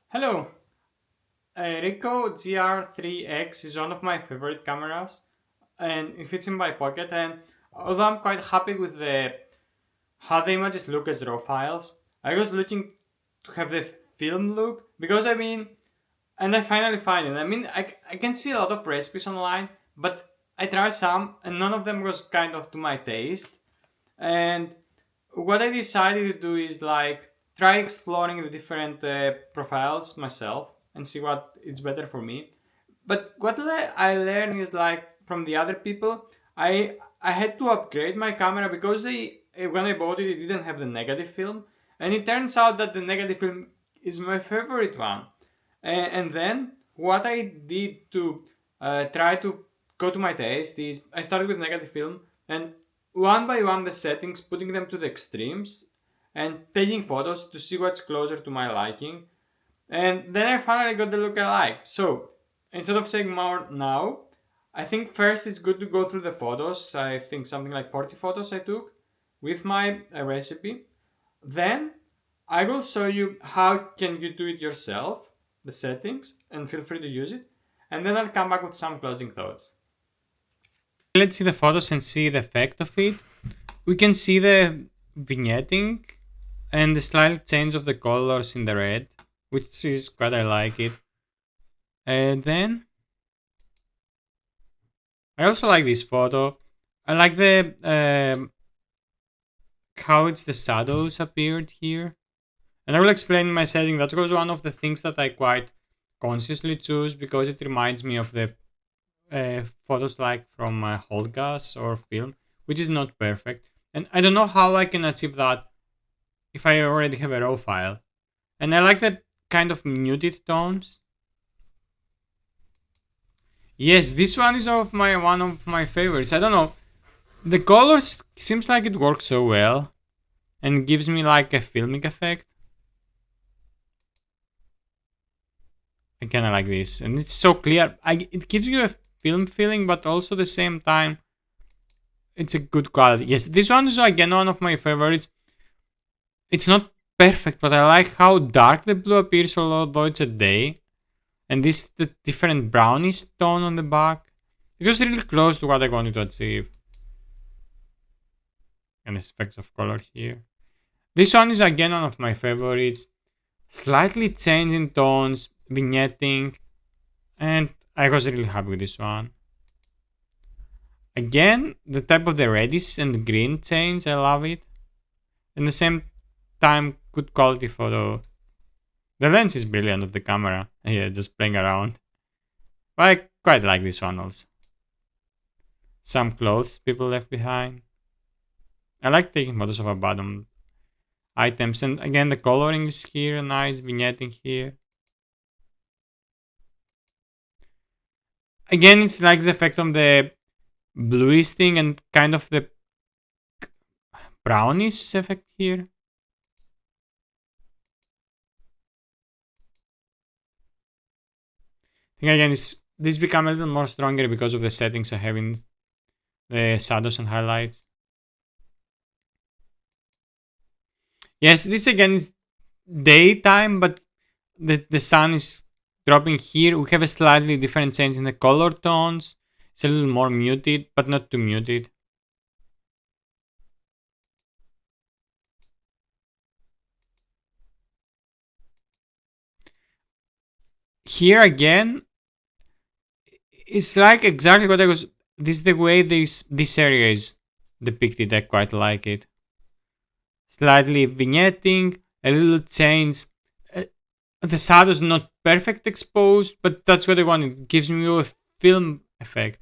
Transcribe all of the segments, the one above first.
Hello, Ricoh GR3X is one of my favorite cameras, and it fits in my pocket. And although I'm quite happy with the how the images look as raw files, I was looking to have the film look because and I finally find it. I can see a lot of recipes online, but I tried some, and none of them was kind of to my taste. And what I decided to do is like try exploring the different profiles myself and see what is better for me. But I learned is like from the other people, I had to upgrade my camera because they when I bought it, it didn't have the negative film, and it turns out that the negative film is my favorite one. And then what I did to try to go to my taste is I started with negative film and one by one the settings, putting them to the extremes and taking photos to see what's closer to my liking. And then I finally got the look I like. So instead of saying more now, I think first it's good to go through the photos. I think something like 40 photos I took with my recipe. Then I will show you how can you do it yourself, the settings, and feel free to use it. And then I'll come back with some closing thoughts. Let's see the photos and see the effect of it. We can see the vignetting and the slight change of the colors in the red, which is quite I like it. And then I also like this photo. I like the how it's the shadows appeared here. And I will explain my setting. That was one of the things that I quite consciously choose because it reminds me of the photos like from hold gas or film, which is not perfect. And I don't know how I can achieve that if I already have a raw file. And I like the kind of muted tones. Yes, this one is one of my favorites. I don't know. The colors seems like it works so well and gives me like a filmic effect. I kind of like this, and it's so clear. It gives you a film feeling, but also at the same time, it's a good quality. Yes, this one is again one of my favorites. It's not perfect, but I like how dark the blue appears, although it's a day, and this the different brownish tone on the back. It was really close to what I wanted to achieve. And effects of color here. This one is again one of my favorites. Slightly changing tones, vignetting, and I was really happy with this one. Again, the type of the reddish and green change, I love it. And the same time, good quality photo. The lens is brilliant of the camera. Yeah, just playing around. But I quite like this one also. Some clothes people left behind. I like taking photos of abandoned items. And again, the coloring is here, nice vignetting here. Again, it's like the effect on the bluish thing and kind of the brownish effect here. I think again, this become a little more stronger because of the settings I have in the shadows and highlights. Yes, this again is daytime, but the sun is dropping here. We have a slightly different change in the color tones. It's a little more muted, but not too muted. Here again, it's like exactly what I was. This is the way this area is depicted. I quite like it. Slightly vignetting, a little change. Uh, the shadows not perfect exposed, but that's what I want. It gives me a film effect.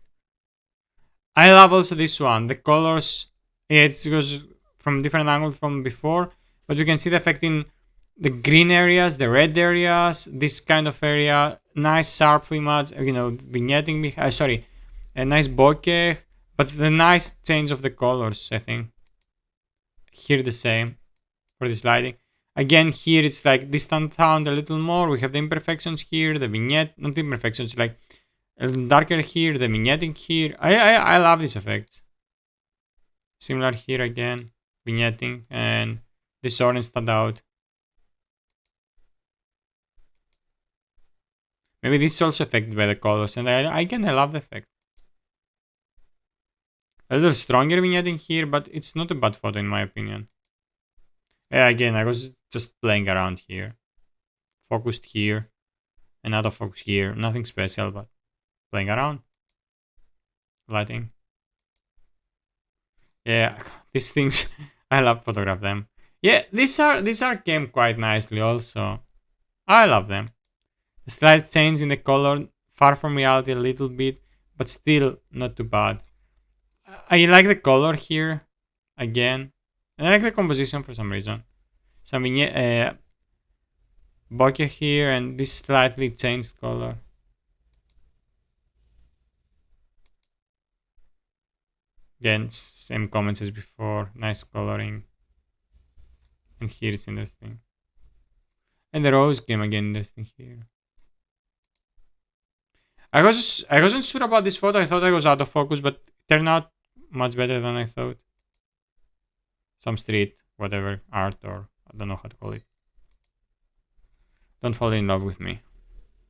I love also this one. The colors, it goes from different angles from before, but you can see the effect in the green areas, the red areas, this kind of area. Nice sharp image, vignetting. Sorry, a nice bokeh, but the nice change of the colors. I think here the same for this lighting. Again, here it's like distant sound a little more. We have the imperfections here, the vignette, not the imperfections, like a little darker here, the vignetting here. I love this effect. Similar here again, vignetting and this orange stand out. Maybe this is also affected by the colors, and I love the effect. A little stronger vignetting here, but it's not a bad photo in my opinion. Yeah, again, I was just playing around here. Focused here, and out of focus here. Nothing special, but playing around. Lighting. Yeah, these things, I love photograph them. Yeah, these are came quite nicely also. I love them. A slight change in the color, far from reality a little bit, but still not too bad. I like the color here, again. And I like the composition for some reason. Some bokeh here and this slightly changed color. Again, same comments as before. Nice coloring. And here it's interesting. And the rose came again interesting here. I wasn't sure about this photo. I thought I was out of focus, but it turned out much better than I thought. Some street, whatever, art, or I don't know how to call it. Don't fall in love with me,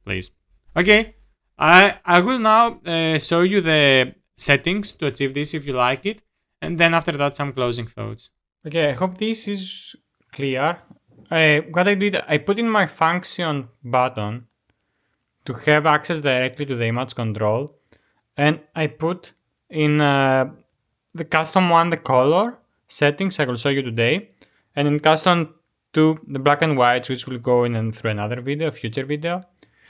please. Okay, I will now show you the settings to achieve this if you like it, and then after that some closing thoughts. Okay, I hope this is clear. What I did, I put in my function button to have access directly to the image control, and I put in the custom one the color settings I will show you today, and in custom 2 the black and whites, which will go in and through another video, future video.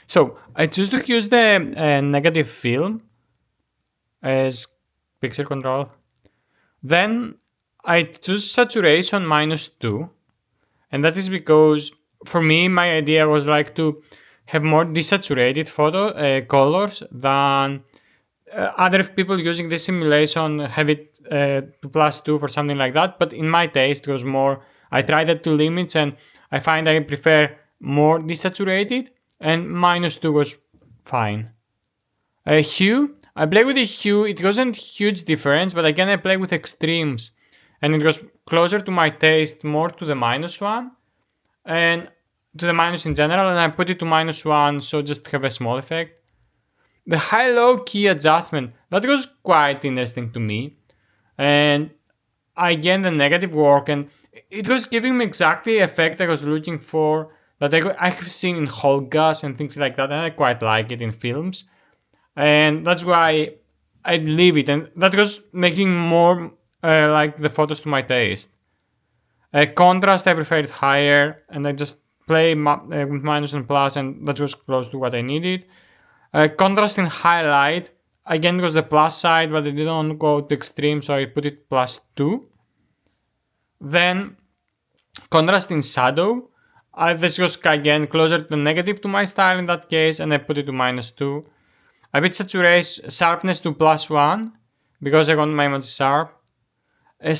So I choose to use the negative film as pixel control. Then I choose saturation -2, and that is because for me my idea was like to have more desaturated photo colors than other people using this simulation have it to +2 for something like that. But in my taste it was more, I tried the two limits and I find I prefer more desaturated, and -2 was fine. Hue, I play with the hue, it wasn't huge difference, but again I play with extremes and it was closer to my taste, more to the -1 and to the minus in general, and I put it to -1 so just to have a small effect. The high-low key adjustment, that was quite interesting to me, and again the negative work, and it was giving me exactly the effect I was looking for that I have seen in Holgas and things like that, and I quite like it in films, and that's why I leave it, and that was making more like the photos to my taste. Contrast, I prefer it higher, and I just play with minus and plus, and that was close to what I needed. Contrast in highlight, again it was the plus side, but I didn't go to extreme, so I put it +2. Then contrast in shadow, this was again closer to the negative to my style in that case, and I put it to -2. A bit saturation, sharpness to +1, because I want my image sharp.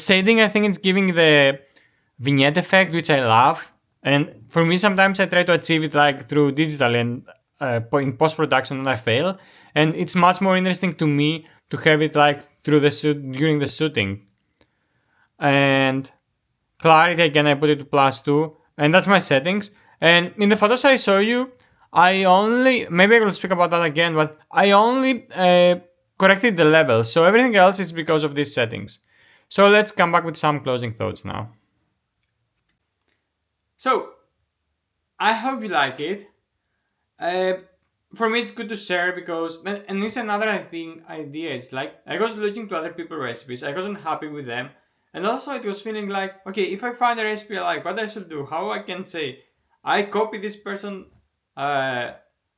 Shading, I think it's giving the vignette effect, which I love. And for me, sometimes I try to achieve it like through digital, and in post-production and I fail. And it's much more interesting to me to have it like through the during the shooting. And clarity, again, I put it to +2, and that's my settings. And in the photos I show you, I only, maybe I will speak about that again, but I only corrected the level. So everything else is because of these settings. So let's come back with some closing thoughts now. So, I hope you like it. For me, it's good to share because, and this is another idea. It's like I was looking to other people's recipes. I wasn't happy with them, and also it was feeling like, okay, if I find a recipe I like, what I should do? How I can say, I copy this person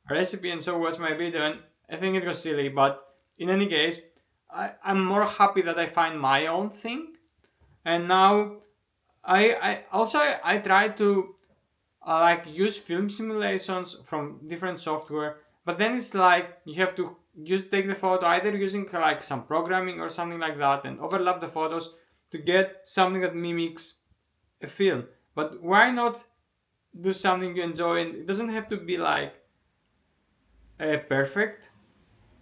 recipe and so watch my video, and I think it was silly. But in any case, I'm more happy that I find my own thing, and now I try to like use film simulations from different software, but then it's like you have to take the photo either using like some programming or something like that and overlap the photos to get something that mimics a film. But why not do something you enjoy, and it doesn't have to be like perfect,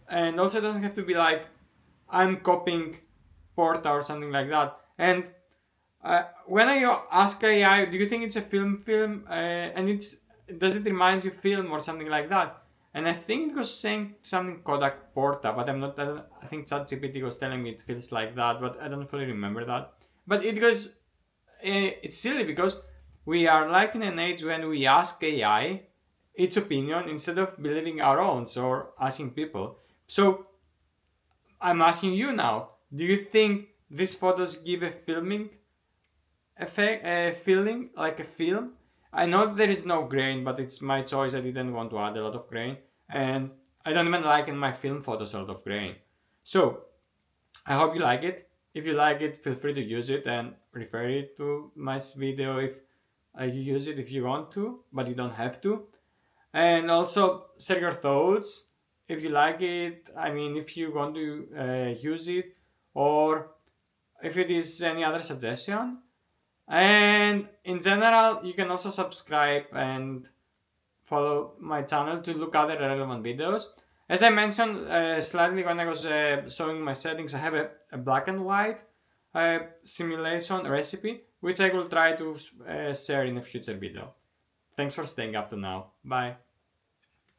and also it doesn't have to be like I'm copying Porta or something like that. And when I ask AI, do you think it's a film? And does it remind you film or something like that? and I think it was saying something Kodak Porta, but I think ChatGPT was telling me it feels like that, but I don't fully remember that. But it's silly because we are like in an age when we ask AI its opinion instead of believing our own or asking people. So I'm asking you now: do you think these photos give a filming effect, a feeling like a film? I know there is no grain, but it's my choice. I didn't want to add a lot of grain, and I don't even like in my film photos a lot of grain. So I hope you like it. If you like it, feel free to use it and refer it to my video if you use it if you want to, but you don't have to. And also share your thoughts if you like it. I mean, if you want to use it, or if it is any other suggestion. And in general, you can also subscribe and follow my channel to look other relevant videos. As I mentioned slightly when I was showing my settings, I have a black and white simulation recipe, which I will try to share in a future video. Thanks for staying up to now. Bye.